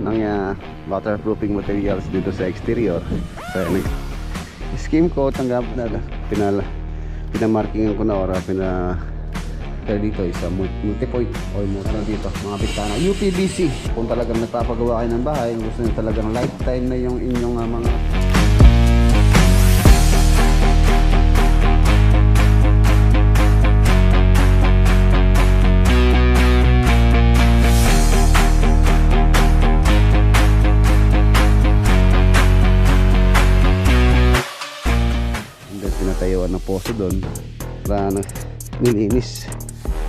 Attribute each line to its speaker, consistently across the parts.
Speaker 1: ng waterproofing materials dito sa exterior. So skim coat ang gamit na pinamarkingan ko na or pero dito isa multipoint or dito mga bitana UPVC. Kung talagang nagpapagawa kayo ng bahay, gusto nyo talagang lifetime na yung inyong mga pinatayuan ng poso doon para nilinis.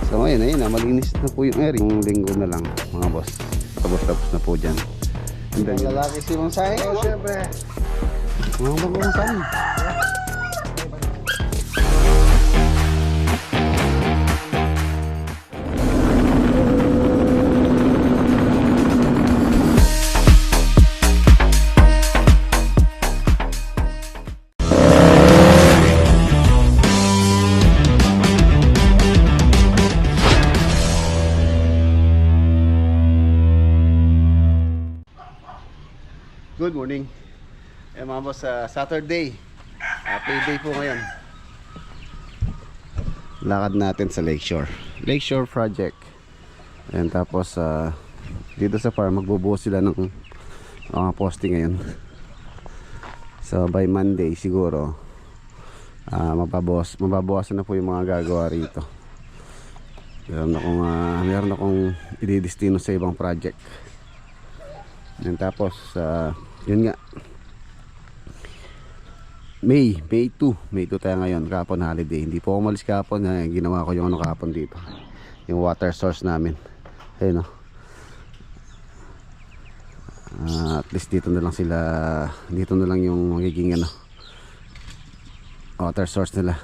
Speaker 1: So ngayon ayun na, malinis na po yung area. Yung linggo na lang mga boss, tapos na po dyan. And then, lalaki si Mang Sahin. Oo, syempre mga bagong Sahin. Good morning. Mga boss, Saturday. Payday po ngayon. Lakad natin sa Lakeshore project. Ayan, tapos dito sa farm magbubuhos sila ng mga posting ngayon. So by Monday siguro mababawasan na po yung mga gagawa rito. Meron akong ididestino sa ibang project. Ayan, tapos yun nga, May 2 tayo ngayon. Kahapon holiday, hindi po ako umalis kahapon. Ginawa ko yung kahapon dito, yung water source namin. Ayun, no? At least dito na lang sila, dito na lang yung magiging water source nila.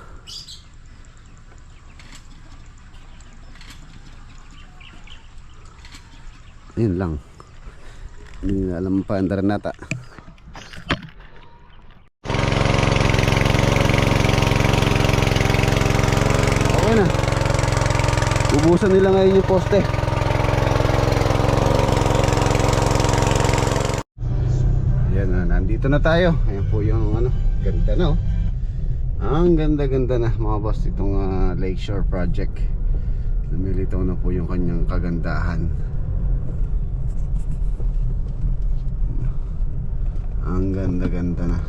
Speaker 1: Ayun lang, hindi na alam pa andaran nata. Okay na, ubusan nila ngayon yung poste. Ayan na, nandito na tayo. Ayan po yung ganda na, oh. Ang ganda-ganda na mga boss itong Lakeshore project. Lumilitaw na po yung kanyang kagandahan. Ang ganda-ganda na.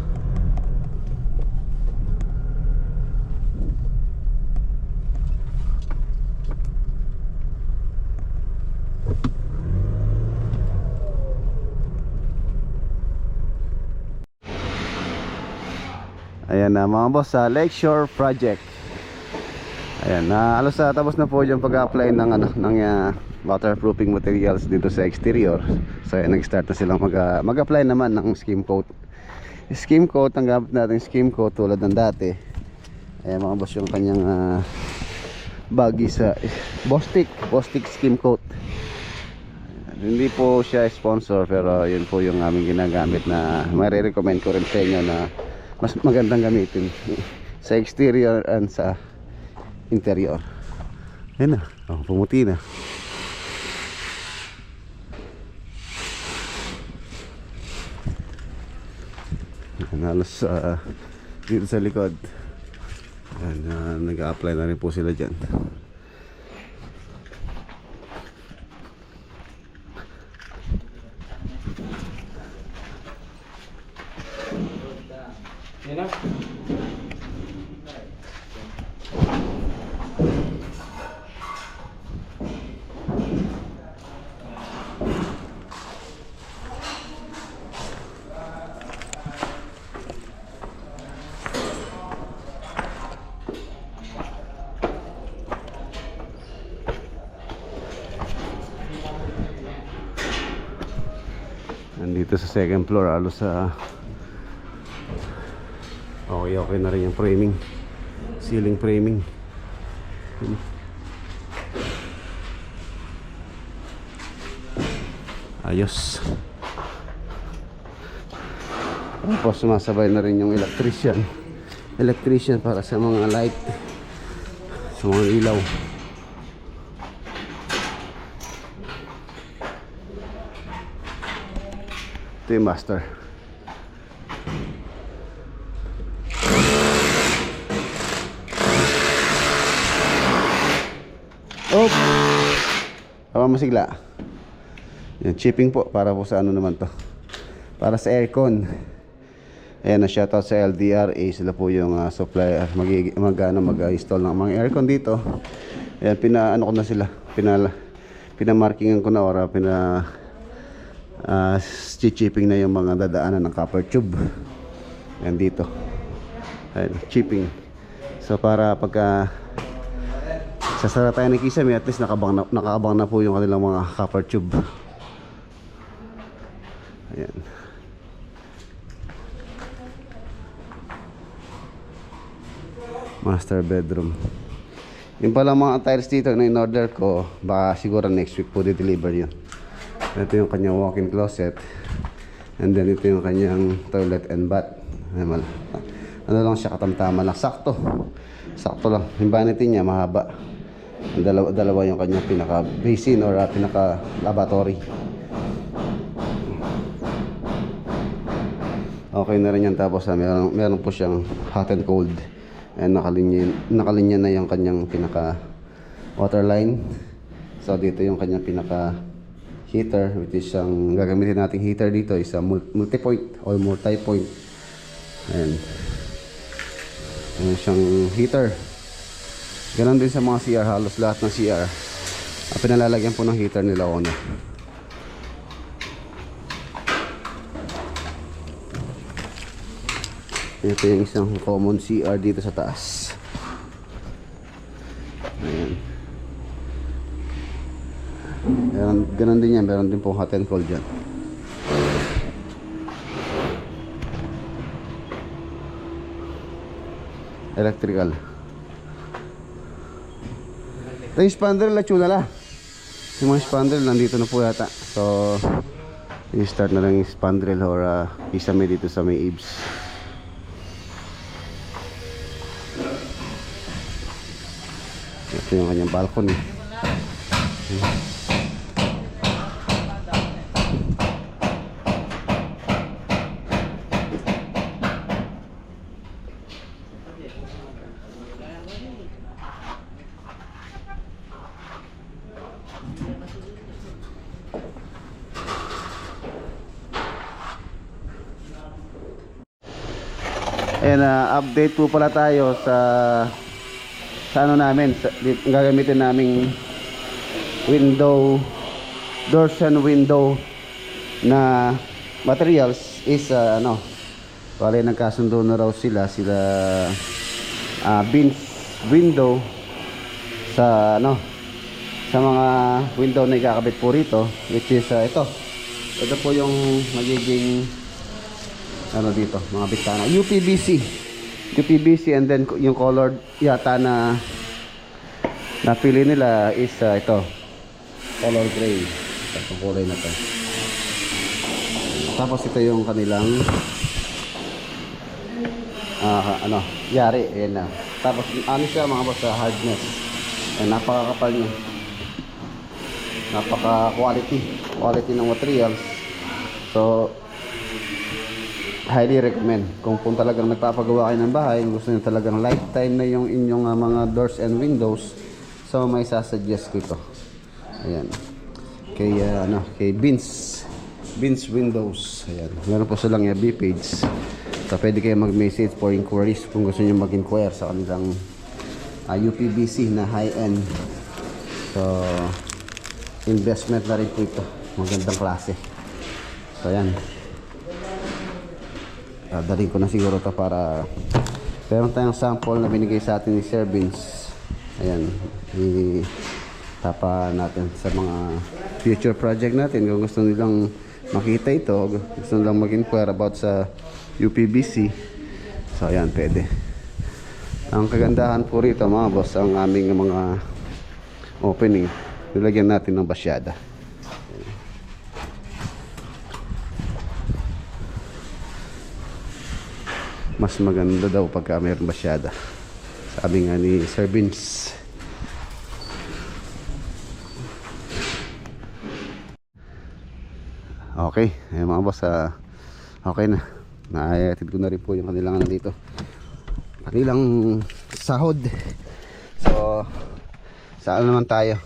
Speaker 1: Ayan na mga boss, sa Lakeshore project. Ayan na, alos tapos na po yung pag-apply ng waterproofing materials dito sa exterior. So nag-start na silang mag-apply naman ng skim coat. Skim coat, ang gamit natin skim coat tulad ng dati. Ayan mga boss, yung kanyang baggy sa Bostik skim coat. Hindi po siya sponsor, pero yun po yung aming ginagamit na marirecommend ko rin sa inyo na mas magandang gamitin sa exterior and sa interior. Ayan na, pumuti na. Halos dito sa likod. Nag-a-apply na rin po sila dyan. Nandito sa second floor, halos okay na rin yung framing, ceiling framing. Ayos. Tapos sumasabay na rin yung electrician para sa mga light, sa mga ilaw. Ito yung master. Oh! Tama masigla. Yan, chipping po. Para po sa ano naman to. Para sa aircon. Ayan, na-shoutout sa LDRA. Sila po yung supplier. Mag-install ng mga aircon dito. Ayan, pina-ano ko na sila. Pina-markingan ko na ora. Chipping na yung mga dadaanan ng copper tube. Ayan dito. Ayan, chipping. So para pagka sasara tayo ng kisame, at least nakabang na po yung kanilang mga copper tube. Ayan. Master bedroom. Yung pala mga tiles dito na in-order ko, baka siguro next week po di-deliver yun. Ito yung kanyang walk-in closet. And then ito yung kanyang toilet and bath. Ano lang siya, katamtama lang. Sakto. Sakto lang. Yung vanity niya mahaba. Dalawa yung kanyang pinaka basin or pinaka lavatory. Okay na rin yan. Tapos meron po siyang hot and cold. And nakalinya na yung kanyang pinaka water line. So dito yung kanyang pinaka heater, which is ang gagamitin nating heater dito is a multi-point or multi-point. Ayan. Ayan siyang heater. Ganon din sa mga CR, halos lahat ng CR pinalalagyan po ng heater nila una. Ito yung isang common CR dito sa taas. Ayan. Ganon din yan, meron din po hot and cold dyan. Electrical. Ito yung spandrel, latsyo na la. Yung mga spandrel nandito na po yata. So i-start na lang yung spandrel or isame dito sa may eaves. Ito yung kanyang balcony. Ayan, update po pala tayo sa ano namin, gagamitin naming doors and window na materials is bale nagkasundo na raw sila beams window sa sa mga window na ikakabit po rito, which is ito po yung magiging dito, mga bitana UPVC, and then yung colored yata na napili nila is ito, color gray. Itong kulay na to. Tapos ito yung kanilang yari, ayan na. Tapos ano siya mga boss, hardness. Ayan, napakakapal niya, napaka quality ng materials. So highly recommend kung talagang nagpapagawa kayo ng bahay, gusto niyo talagang lifetime na yung inyong mga doors and windows, so may sasuggest ko ito. Ayan, kay Beans Windows. Ayan, meron po silang FB page, so pwede kayo mag-message for inquiries kung gusto niyo mag-inquire sa kanilang UPVC na high-end. So investment na rin po ito, magandang klase. So ayan, daling ko na siguro to para meron tayong sample na binigay sa atin ni Sir Vince. Ayan, itapa natin sa mga future project natin. Kung gusto nilang makita ito, gusto nilang mag-inquire about sa UPVC, so ayan, pwede. Ang kagandahan po rito mga boss, ang aming mga opening, nilagyan natin ng basyada. Mas maganda daw pagka mayroon basyada, sabi nga ni Sir Vince. Okay, ayun mga boss, okay na. Naayatid ko na rin po yung kanilang ano dito, kanilang sahod. So saan naman tayo?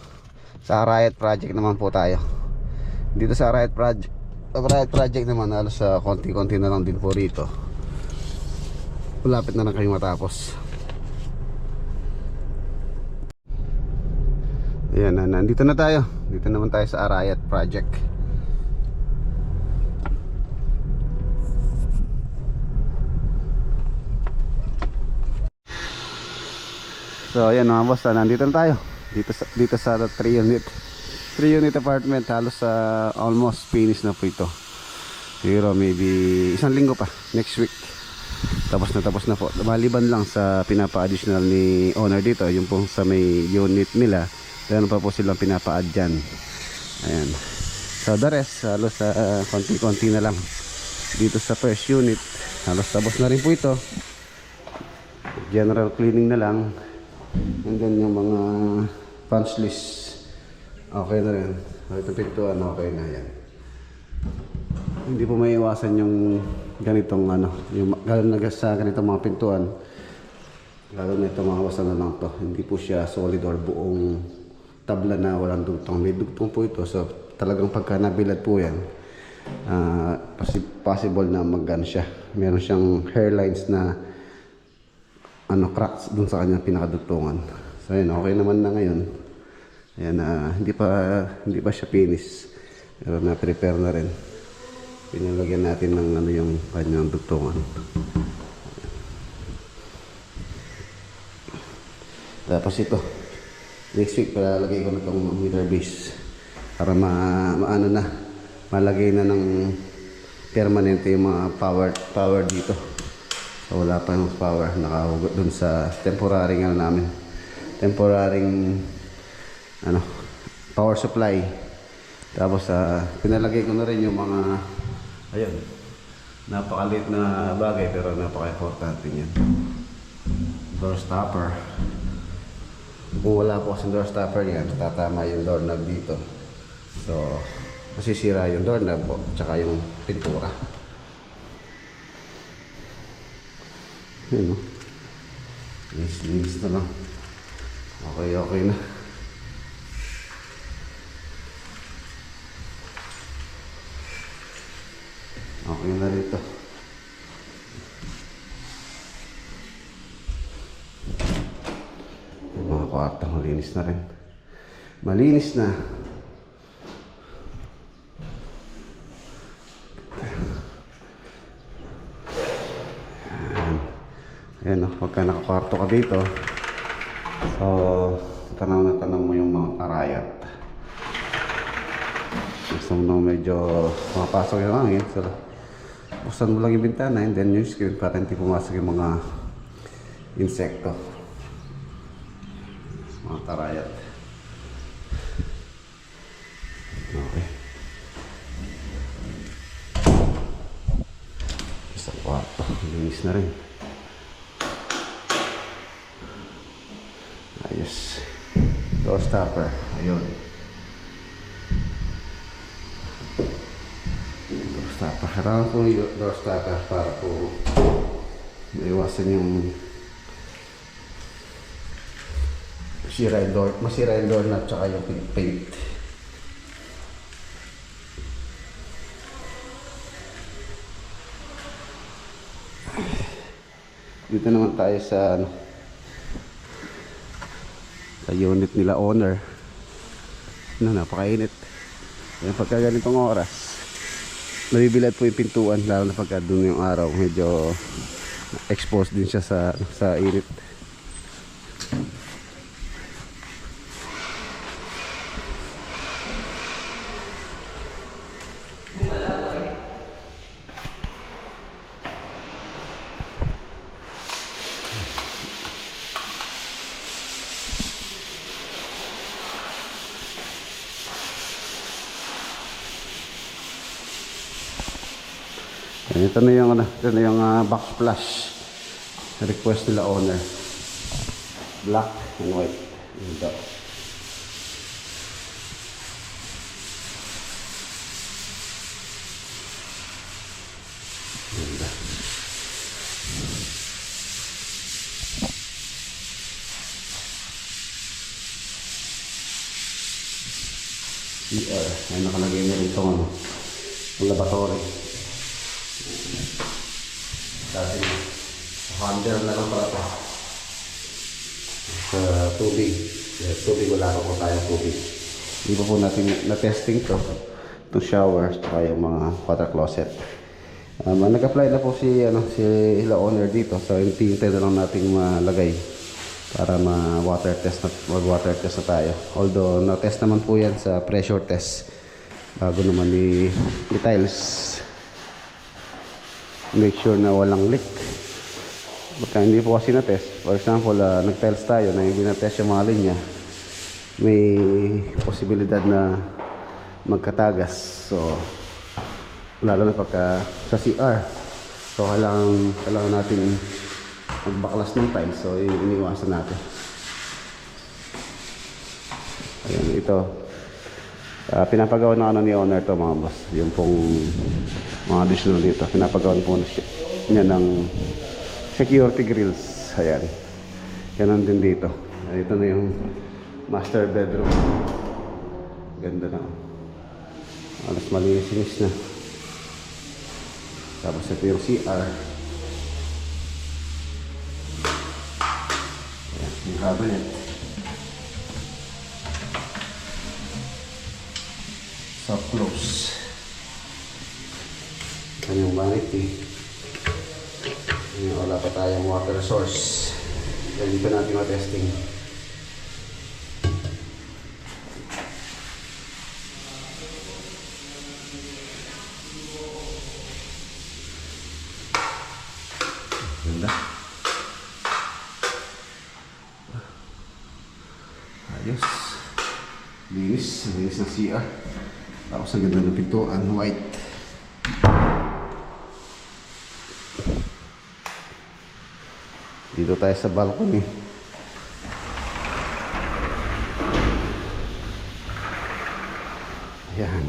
Speaker 1: Sa Riot Project naman po tayo. Dito sa Riot Project naman, halos sa konti-konti na lang din po rito. Malapit na lang kayong matapos. Ayan, nandito na tayo. Dito naman tayo sa Riot Project. So ayan mga boss, nandito na tayo dito sa 3 unit apartment. Halos almost finish na po ito. Siguro maybe isang linggo pa, next week tapos na po. Maliban lang sa pinapa-additional ni owner dito, yung pong sa may unit nila, meron pa po silang pinapa-add dyan. Ayan. So the rest, halos konti-konti na lang dito sa first unit. Halos tapos na rin po ito. General cleaning na lang. And then yung mga punch list, okay na rin. Ito pintuan, okay na yan. Hindi po may iwasan yung ganitong ano, yung lalo na sa ganitong mga pintuan, lalo na itong mga wasan na lang to. Hindi po siya solid or buong tabla na walang dugtong. May dugtong po ito, so talagang pagka nabilad po yan, possible na maggan siya. Meron siyang hairlines na ano, cracks dun sa kanyang pinakadugtungan. So yun, okay naman na ngayon. Ayan, hindi pa siya finish, pero na-prepare na rin. Pinalagyan natin ng ano yung kanyang dugtungan. Tapos ito, next week palalagay ko na itong meter base para maano na, malagay na ng permanente yung mga power dito. So wala pa yung power, nakahugot dun sa temporary ano namin, temporary ano, power supply. Tapos pinalagay ko na rin yung mga, ayun, napakaliit na bagay pero napaka-importante niyan, door stopper. Kung wala po kasing door stopper yan, tatama yung doorknob dito, so masisira yung doorknob po, tsaka yung pintura. Yun, no? Linis na lang. Okay na. Okay na rito. Yung mga kwarto, malinis na rin. Malinis na. Ayan, no? Pagka nakakwarto ka dito, so tanaw mo yung mga Riot. Gusto mo nang medyo mapasok yung hangin, so buksan mo lang yung bintana and then yung screen para hindi pumasok yung mga insekto, mga Riot. Okay. Isang kwarto, linis na rin. Ayos. Door stopper. Ayun. Door stopper. Harang po yung door stopper para po maiwasan yung masira yung door na tsaka yung paint. Dito naman tayo sa unit nila owner. Napakainit. Yung pagka ganitong oras, nabibilad po yung pintuan, lalo na pagka doon yung araw, medyo exposed din siya sa init. Ito na yung backsplash request nila owner, black and white. Yun. CR. Ay nakalagay na rin itong ano, yung laboratory. Dati na. Handle na lang pala ito. Sa tubig. Tubig, wala pa po tayo tubig. Hindi pa po natin na-testing to. Itong shower, saka yung mga water closet. Nag-apply na po si la owner dito. So hintay na lang natin malagay para mag-water test na tayo. Although na-test naman po yan sa pressure test bago naman ni tiles. Make sure na walang leak. Baka hindi po kasi na-test. For example, nag-tiles tayo na hindi na-test yung mga linya, may posibilidad na magkatagas. So lalo na pagka sa CR, so kailangan natin magbaklas ng tiles. So iniwasan natin. Ayan, ito pinapagawa ng ni owner to mga boss. Yung pong mga additional dito, pinapagawa po niya ng security grills. Ayan, ganun din dito. Ito na yung master bedroom. Ganda na, alas malinis na. Tapos ito yung CR. Ayan, yung cabinet. Soft close. Ayan yung vanity. Wala pa tayong water source. Kaya dito natin ma-testing. Ganda. Ayos. Linis. Linis ng CR. Tapos ang ganda ng pintuan. White. Dito tayo sa balcony. Ayan.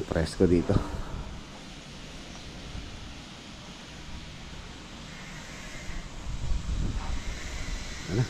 Speaker 1: Press ko dito. Ano?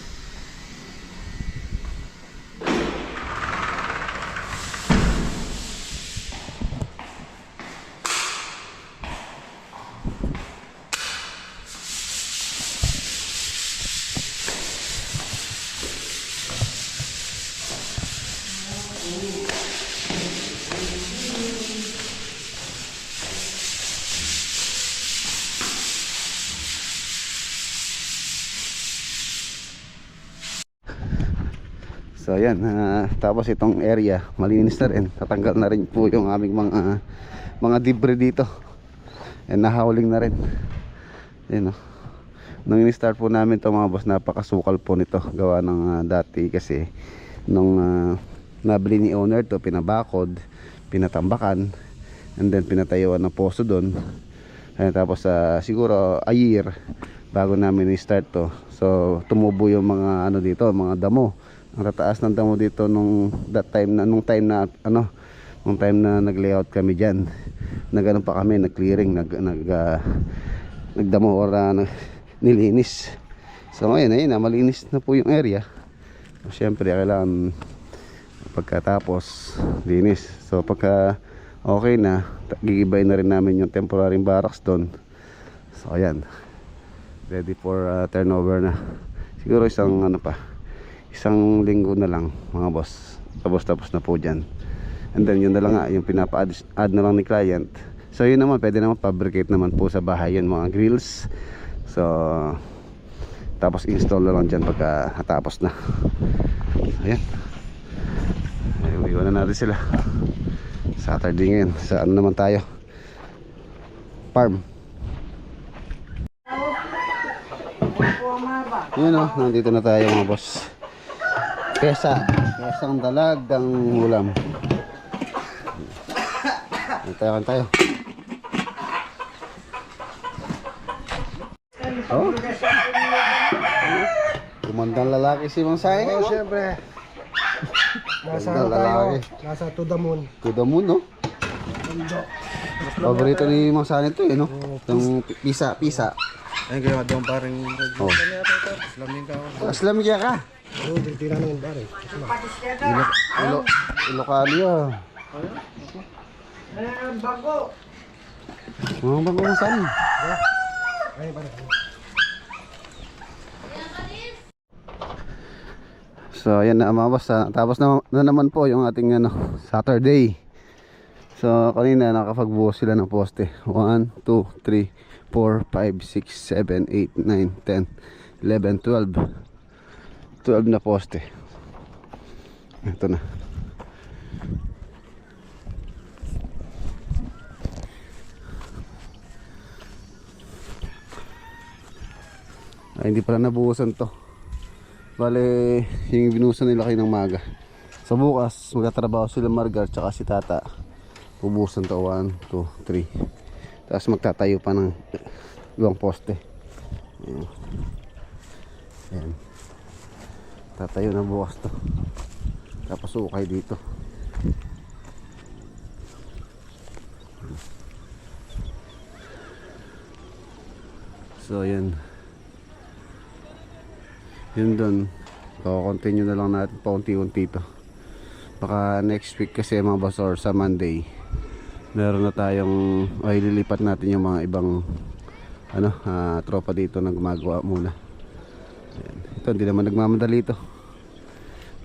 Speaker 1: So ayan, tapos itong area malinis na rin, tatanggal na rin po yung aming mga debris dito, and nahauling na rin. Ayan, nung in-start po namin ito mga boss, napakasukal po nito, gawa ng dati kasi nung nabili ni owner to, pinabakod, pinatambakan, and then pinatayuan ng poso doon. Ayan, tapos siguro a year bago namin i-start to, so tumubo yung mga dito, mga damo. Ang tataas ng damo dito nung time na nag-layout kami diyan. Nagano pa kami, nag-clearing, nagdamo or nilinis. So ngayon ay malinis na po yung area. So, syempre kailangan pagkatapos linis. So pagka okay na, gigibay na rin namin yung temporary barracks doon. So ayan, ready for turnover na. Siguro isang linggo na lang mga boss, tapos na po dyan. And then yun na lang yung pinapa-add na lang ni client. So yun naman, pwede naman fabricate naman po sa bahay yun, mga grills. So tapos install na lang dyan pagka natapos na. Ayan, iwan na natin sila. Saturday ngayon, sa naman tayo, farm. Yun nandito na tayo mga boss. Kesang dalag ang ulam. Antayan tayo. Oh. Kumandang lalaki si Mang Saing.
Speaker 2: Oh, syempre. Nasa tayo. Nasa to the moon.
Speaker 1: To the moon, no? Paborito ni Mang Saing ito, no? Yung pisa.
Speaker 2: Ay, gaya doon parang
Speaker 1: oh.
Speaker 2: Islamin ka.
Speaker 1: Islam ka.
Speaker 2: Oo, tira naman pare.
Speaker 1: Ilocano.
Speaker 2: Bago.
Speaker 1: Mga bangko saan?
Speaker 2: Ay, pare.
Speaker 1: So ayan na mga boss, tapos na naman po yung ating Saturday. So kanina nakapagbuhos sila ng poste. 1, 2, 3, 4, 5, 6, 7, 8, 9, 10, 11, 12. 12 na poste. Ito na. Ay, hindi pala nabuhusan to. Bale, yung binuhusan nila kayo ng maga. Sa bukas, magtatrabaho sila Margar tsaka si Tata. Bubuhusan to 1, 2, 3. Tapos magtatayo pa ng ibang poste. Ayan. Ayan. Tatayo na bukas to. Tapos ukay dito. So ayan. Yun dun, continue na lang natin paunti-unti to. Baka next week kasi mga boss, or sa Monday meron na tayong, ay lilipat natin yung mga ibang tropa dito na gumagawa muna. Ayan. Ito hindi naman nagmamadali ito.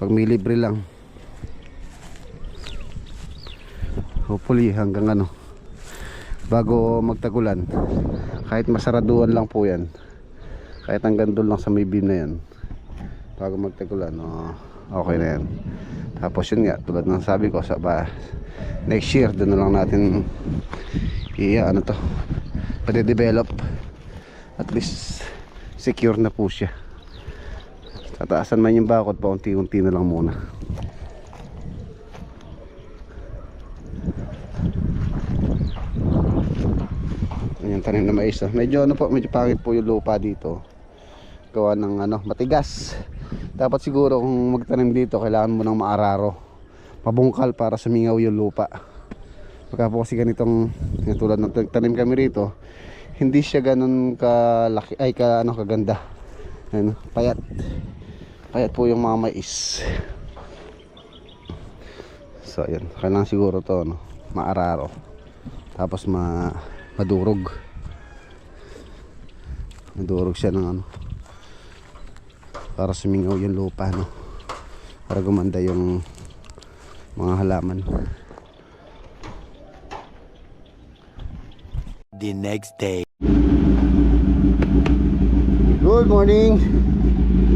Speaker 1: Pag may libre lang, hopefully hanggang bago magtagulan, kahit masaraduan lang po yan, kahit hanggang doon lang sa may beam na yan, bago magtagulan, okay na yan. Tapos yun nga, tulad ng sabi ko, next year doon na lang natin pade-develop. At least secure na po siya. Tataasan man yung bakod, paunti-unti na lang muna. Yung tanim na mais, medyo medyo pangit po yung lupa dito, gawa ng matigas. Dapat siguro kung magtanim dito, kailangan mo ng maararo, mabungkal para sumingaw yung lupa. Pagka po kasi ganitong tulad ng tanim kami rito, hindi siya ganun kalaki, kaganda. Payat po yung mga mais. So ayan, kailangan siguro to maararo, tapos madurog siya ng para sumingaw yung lupa, para gumanda yung mga halaman.
Speaker 3: The next day.
Speaker 1: Good morning.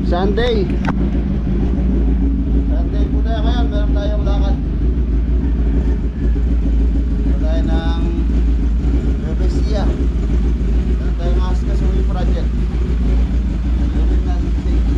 Speaker 1: Sunday po tayo ngayon. Meron tayong lakad. Meron tayo ng Revesia. Meron tayong Askasuhin project. Meron na state.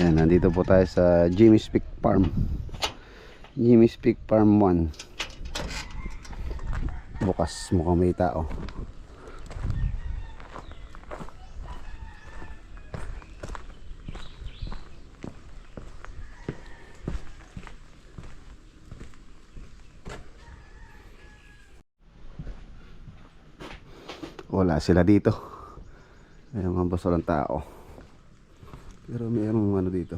Speaker 1: Ayan, nandito po tayo sa Jimmy's Peak Farm. Jimmy's Peak Farm 1. Bukas mukhang may tao. Wala sila dito. Ayan mga boss, walang tao. Pero mayroong dito,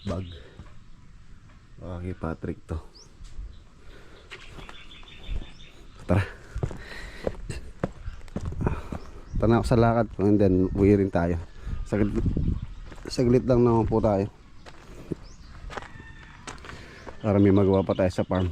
Speaker 1: bag. Baka kay Patrick to. Tara. tanaw sa lakad and then uwi rin tayo. Saglit lang naman po tayo para may magawa pa tayo sa farm.